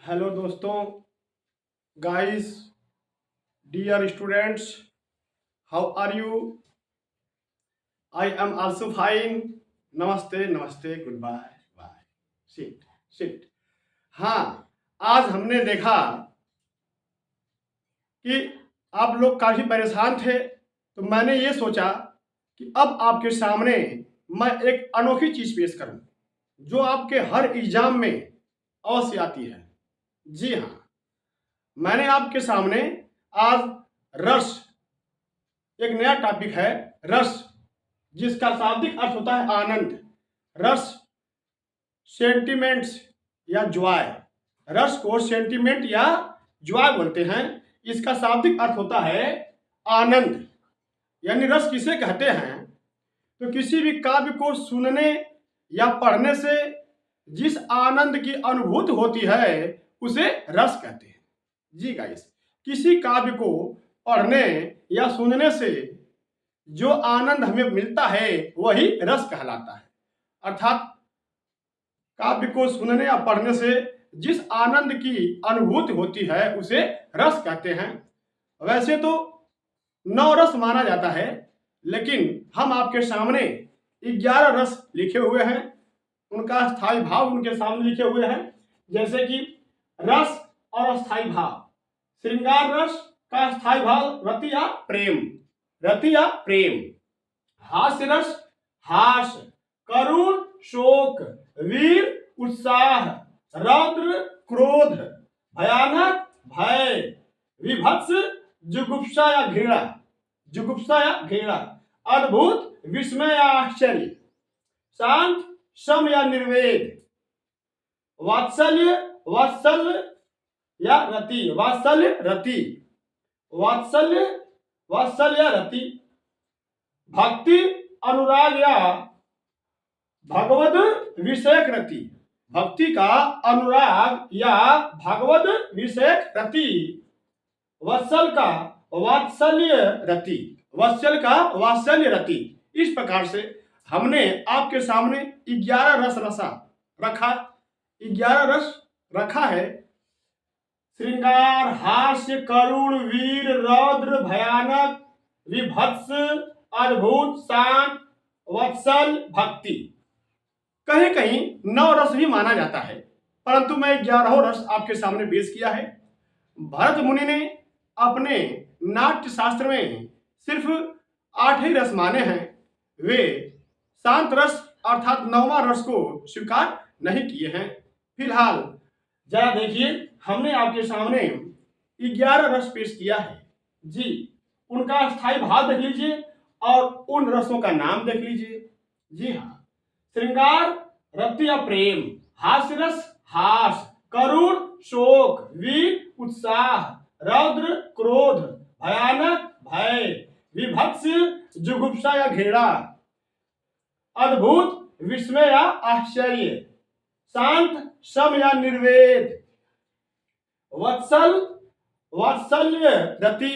Hello दोस्तों, guys, dear students, how are you? I am also fine. नमस्ते नमस्ते, good bye bye. Sit sit. हाँ, आज हमने देखा कि आप लोग काफ़ी परेशान थे, तो मैंने ये सोचा कि अब आपके सामने मैं एक अनोखी चीज़ पेश करूं, जो आपके हर एग्जाम में अवश्य आती है। जी हाँ, मैंने आपके सामने आज रस, एक नया टॉपिक है रस, जिसका शाब्दिक अर्थ होता है आनंद। रस सेंटिमेंट्स या जॉय, रस को सेंटिमेंट या जॉय बोलते हैं। इसका शाब्दिक अर्थ होता है आनंद। यानी रस किसे कहते हैं? तो किसी भी काव्य को सुनने या पढ़ने से जिस आनंद की अनुभूति होती है उसे रस कहते हैं। जी गाइस, किसी काव्य को पढ़ने या सुनने से जो आनंद हमें मिलता है वही रस कहलाता है। अर्थात काव्य को सुनने या पढ़ने से जिस आनंद की अनुभूति होती है उसे रस कहते हैं। वैसे तो 9 रस माना जाता है, लेकिन हम आपके सामने 11 रस लिखे हुए हैं। उनका स्थायी भाव उनके सामने लिखे हुए हैं, जैसे कि रस और स्थायी भाव। श्रृंगार रस का स्थायी भाव रति या प्रेम, रति या प्रेम। हास्य रस हास, करुण शोक, वीर उत्साह, रौद्र क्रोध, भयानक भय, विभत्स जुगुप्सा या घृणा, जुगुप्सा या घृणा, अद्भुत विस्मय या आश्चर्य, शांत सम या निर्वेद, वात्सल्य वात्सल्य या रति, वात्सल्य रति, वात्सल्य वात्सल्य या रति, भक्ति अनुराग या भगवद विषयक रति, भक्ति का अनुराग या भगवद विषयक रति, वत्सल का वात्सल्य रति, वत्सल का वात्सल्य रति। इस प्रकार से हमने आपके सामने 11 रस रखा 11 रस रखा है। श्रृंगार, हास्य, करुण, वीर, रौद्र, भयानक, विभत्स, अद्भुत, शांत, वत्सल, भक्ति। कहीं कहीं 9 रस भी माना जाता है, परंतु मैं 11 रस आपके सामने पेश किया है। भरत मुनि ने अपने नाट्य शास्त्र में सिर्फ 8 ही रस माने हैं। वे शांत रस अर्थात 9वां रस को स्वीकार नहीं किए हैं। फिलहाल जरा देखिए, हमने आपके सामने 11 रस पेश किया है। जी, उनका स्थायी भाव देख लीजिए और उन रसों का नाम देख लीजिए। जी हाँ, श्रृंगार रति या प्रेम, हास्य रस हास, करुण शोक, वीर उत्साह, रौद्र क्रोध, भयानक भय, विभत्स जुगुप्सा या घृणा, अद्भुत विस्मय या आश्चर्य, शांत सम या निर्वेद, वत्सल वात्सल्य रति,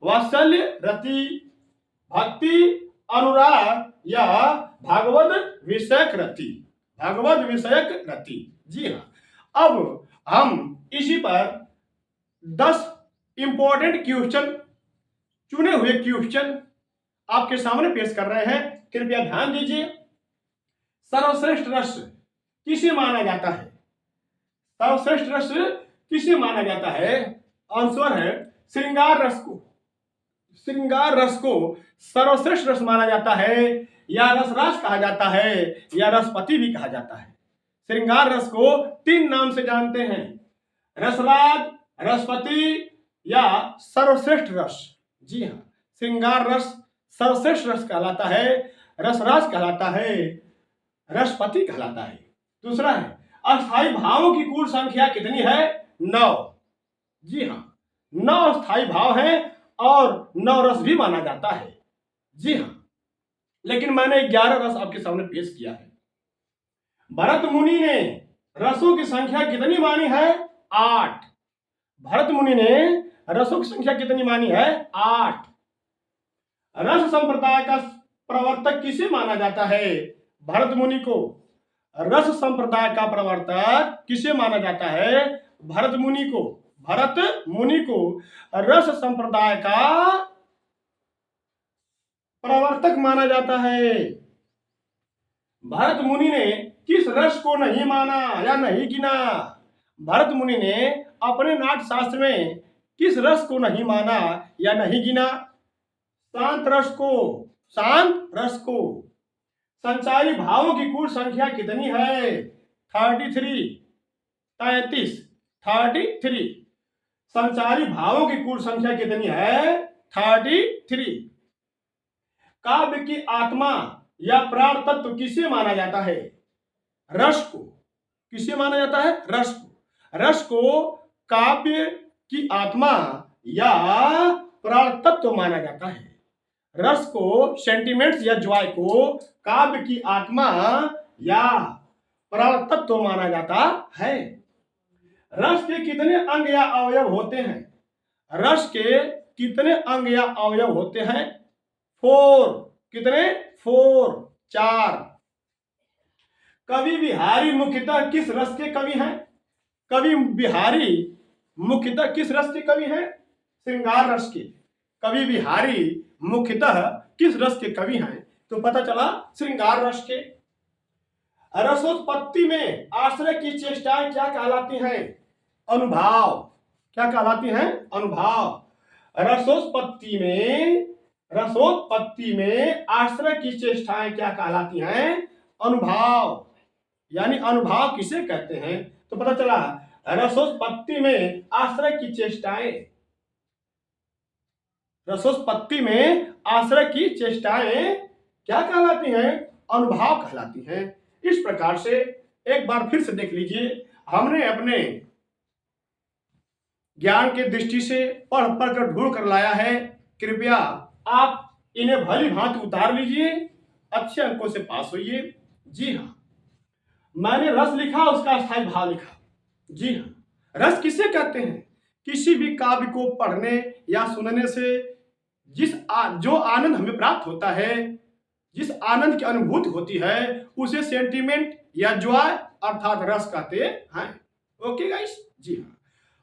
वात्सल्य रति, भक्ति अनुराग या भागवत विषयक रति, भागवत विषयक रति। जी हाँ, अब हम इसी पर 10 इंपॉर्टेंट क्वेश्चन, चुने हुए क्वेश्चन आपके सामने पेश कर रहे हैं। कृपया ध्यान दीजिए। सर्वश्रेष्ठ रस किसे माना जाता है? सर्वश्रेष्ठ रस किसे माना जाता है? आंसर है श्रृंगार रस को। श्रृंगार रस को सर्वश्रेष्ठ रस माना जाता है, या रसराज कहा जाता है, या रसपति भी कहा जाता है। श्रृंगार रस को 3 नाम से जानते हैं: रसराज, रसपति या सर्वश्रेष्ठ रस। जी हाँ, श्रृंगार रस सर्वश्रेष्ठ रस कहलाता है, रसराज कहलाता है, रसपति कहलाता है। दूसरा है अस्थायी भावों की कुल संख्या कितनी है? 9। जी हाँ, 9 स्थायी भाव हैं और 9 रस भी माना जाता है। जी हाँ, लेकिन मैंने 11 रस आपके सामने पेश किया है। भरत मुनि ने रसों की संख्या कितनी मानी है? 8। भरत मुनि ने रसों की संख्या कितनी मानी है? 8। रस संप्रदाय का प्रवर्तक किसे माना जाता है? भरत मुनि को। रस संप्रदाय का प्रवर्तक किसे माना जाता है? भरत मुनि को रस संप्रदाय का प्रवर्तक माना जाता है। भरत मुनि ने किस रस को नहीं माना या नहीं गिना? भरत मुनि ने अपने नाट्य शास्त्र में किस रस को नहीं माना या नहीं गिना? शांत रस को। शांत रस को। संचारी भावों की कुल संख्या कितनी है? 33। 33। संचारी भावों की कुल संख्या कितनी है? 33। काव्य की आत्मा या प्राण तत्व किसे माना जाता है? रस को। किसे माना जाता है? रस को। रस को काव्य की आत्मा या प्राण तत्व माना जाता है। रस को, सेंटिमेंट्स या जॉय को काव्य की आत्मा या प्राण तत्व माना जाता है। रस के कितने अंग या अवयव होते हैं? रस के कितने अंग या अवयव होते हैं? 4। कितने? 4। कवि बिहारी मुख्यतः किस रस के कवि हैं? कवि बिहारी मुख्यतः किस रस के कवि हैं? श्रृंगार रस के। कवि बिहारी मुख्यतः किस रस के कवि हैं? तो पता चला श्रृंगार रस के। रसोत्पत्ति में आश्रय की चेष्टाएं क्या कहलाती हैं? अनुभाव। क्या कहलाती हैं? अनुभाव। रसोत्पत्ति में आश्रय की चेष्टाएं क्या कहलाती हैं? अनुभाव। यानी अनुभाव किसे कहते हैं? तो पता चला रसोत्पत्ति में आश्रय की चेष्टाएं, रसोत्पत्ति में आश्रय की चेष्टाएं क्या कहलाती हैं? अनुभाव कहलाती हैं। इस प्रकार से एक बार फिर से देख लीजिए, हमने अपने ज्ञान के दृष्टि से पढ़ कर ढूंढ कर लाया है। कृपया आप इन्हें भली भांति उतार लीजिए, अच्छे अंकों से पास होइए। जी हाँ, मैंने रस लिखा, उसका स्थायी भाव लिखा। जी हाँ, रस किसे कहते हैं? किसी भी काव्य को पढ़ने या सुनने से जो आनंद हमें प्राप्त होता है, जिस आनंद की अनुभूति होती है, उसे सेंटीमेंट या जॉय अर्थात रस कहते हैं। Okay guys? जी हाँ।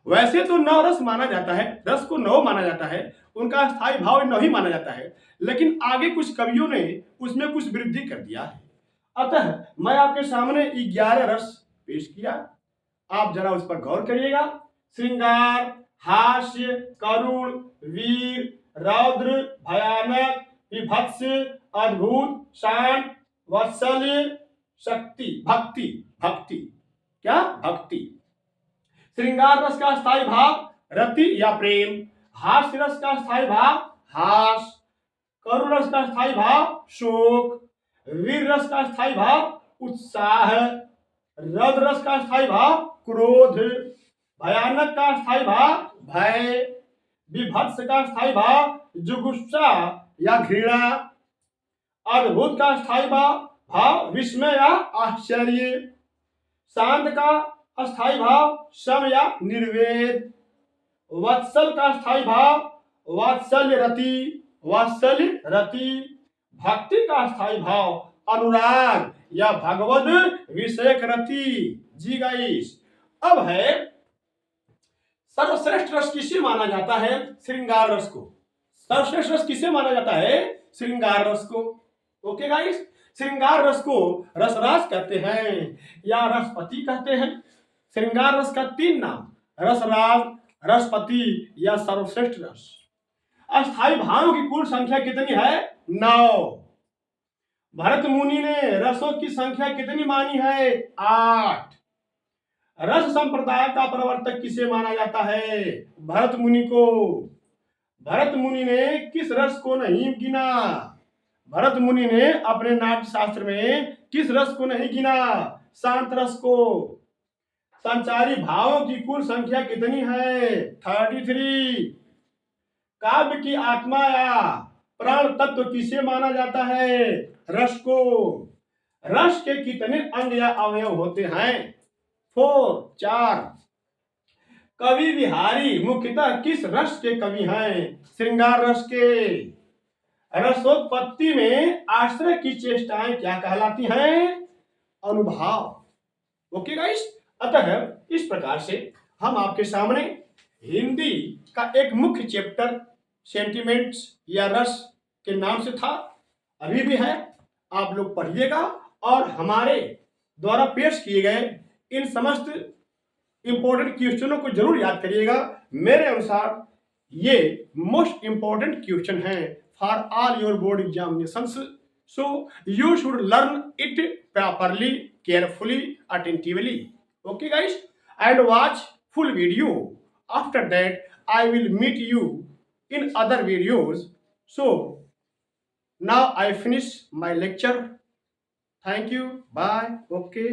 वैसे तो 9 रस माना जाता है, रस को 9 माना जाता है, उनका स्थायी भाव 9 ही माना जाता है, लेकिन आगे कुछ कवियों ने उसमें कुछ वृद्धि कर दिया है। अतः मैं आपके सामने 11 रस पेश किया, आप जरा उस पर गौर करिएगा। श्रृंगार, हास्य, करुण, वीर, रौद्र, भयानक, विभत्स, अद्भुत, शांत, वात्सल्य, शक्ति, भक्ति। क्या? भक्ति। श्रृंगार रस का स्थायी भाव रति या प्रेम। हास्य रस का स्थायी भाव हास। करुण रस का स्थायी भाव शोक। वीर रस का स्थायी भाव उत्साह। रौद्र रस का स्थायी भाव क्रोध। भयानक का स्थायी भाव भय। विभत्स का स्थायी भाव जुगुप्सा या घृणा। अद्भुत का स्थायी भाव विस्मय या आश्चर्य। शांत का अस्थायी भाव सम या निर्वेद। वत्सल का स्थायी भाव वात्सल्य रति। भक्ति का स्थायी भाव अनुराग या भगवद विषयक रति। जी गाइस, अब है सर्वश्रेष्ठ रस किसे माना जाता है? श्रृंगार रस को। सर्वश्रेष्ठ रस किसे माना जाता है? श्रृंगार रस को। ओके गाइस, श्रृंगार रस को रसराज कहते हैं या रसपति कहते हैं। श्रृंगार रस का 3 नाम, रसराज, रसपति या सर्वश्रेष्ठ रस। अस्थायी भावों की कुल संख्या कितनी है? 9। भरत मुनि ने रसों की संख्या कितनी मानी है? 8। रस संप्रदाय का प्रवर्तक किसे माना जाता है? भरत मुनि को। भरत मुनि ने किस रस को नहीं गिना? भरत मुनि ने अपने नाट्य शास्त्र में किस रस को नहीं गिना? शांत रस को। संचारी भावों की कुल संख्या कितनी है? 33। काव्य की आत्मा या प्राण तत्व किसे माना जाता है? रस को। रस के कितने अंग या अवयव होते हैं? 4। कवि बिहारी मुख्यतः किस रस के कवि हैं? श्रृंगार रस के। रसोत्पत्ति में आश्रय की चेष्टाएं क्या कहलाती हैं? अनुभाव। ओके गाइस, अतः इस प्रकार से हम आपके सामने हिंदी का एक मुख्य चैप्टर सेंटिमेंट्स या रस के नाम से था, अभी भी है। आप लोग पढ़िएगा और हमारे द्वारा पेश किए गए इन समस्त इंपॉर्टेंट क्वेश्चनों को जरूर याद करिएगा। मेरे अनुसार ये मोस्ट इंपॉर्टेंट क्वेश्चन है for all your board examinations, so you should learn it properly, carefully, attentively. Okay guys, and watch full video. After that I will meet you in other videos. So now I finish my lecture. Thank you, bye. Okay.